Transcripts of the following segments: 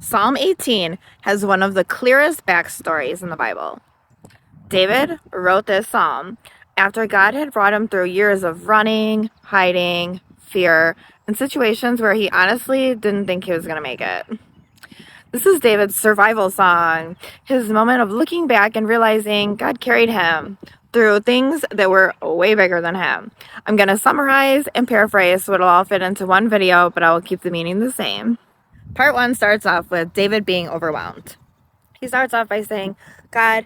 Psalm 18 has one of the clearest backstories in the Bible. David wrote this psalm after God had brought him through years of running, hiding, fear, and situations where he honestly didn't think he was going to make it. This is David's survival song, his moment of looking back and realizing God carried him through things that were way bigger than him. I'm going to summarize and paraphrase so it'll all fit into one video, but I will keep the meaning the same. Part 1 starts off with David being overwhelmed. He starts off by saying, God,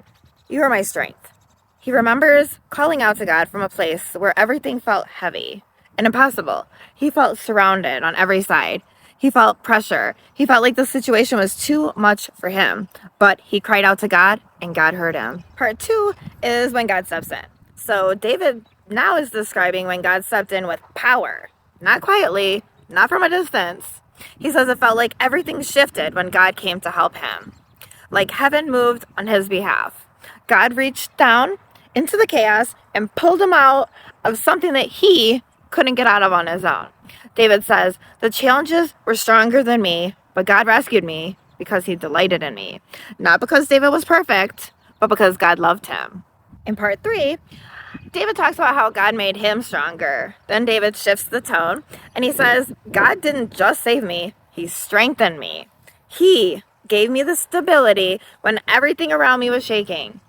you are my strength. He remembers calling out to God from a place where everything felt heavy and impossible. He felt surrounded on every side. He felt pressure. He felt like the situation was too much for him. But he cried out to God, and God heard him. Part 2 is when God steps in. So David now is describing when God stepped in with power. Not quietly, not from a distance. He says it felt like everything shifted when God came to help him. Like heaven moved on his behalf. God reached down into the chaos and pulled him out of something that he couldn't get out of on his own. David says, the challenges were stronger than me, but God rescued me because he delighted in me. Not because David was perfect, but because God loved him. In part 3, David talks about how God made him stronger. Then David shifts the tone and he says, God didn't just save me, he strengthened me. He gave me the stability when everything around me was shaking.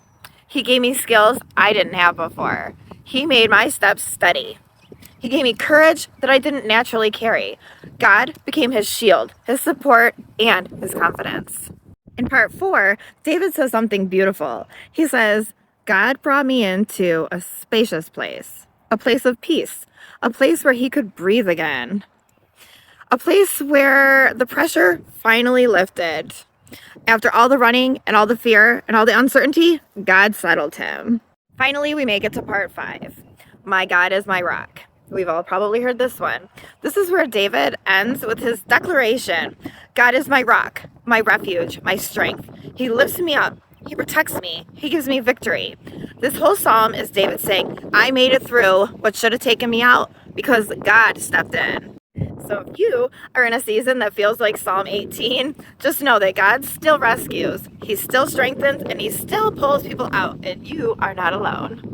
He gave me skills I didn't have before. He made my steps steady. He gave me courage that I didn't naturally carry. God became his shield, his support, and his confidence. In part 4, David says something beautiful. He says, God brought me into a spacious place, a place of peace, a place where he could breathe again, a place where the pressure finally lifted. After all the running and all the fear and all the uncertainty, God settled him. Finally, we make it to part 5. My God is my rock. We've all probably heard this one. This is where David ends with his declaration. God is my rock, my refuge, my strength. He lifts me up. He protects me. He gives me victory. This whole psalm is David saying, I made it through what should have taken me out because God stepped in. So if you are in a season that feels like Psalm 18, just know that God still rescues, he still strengthens, and he still pulls people out, and you are not alone.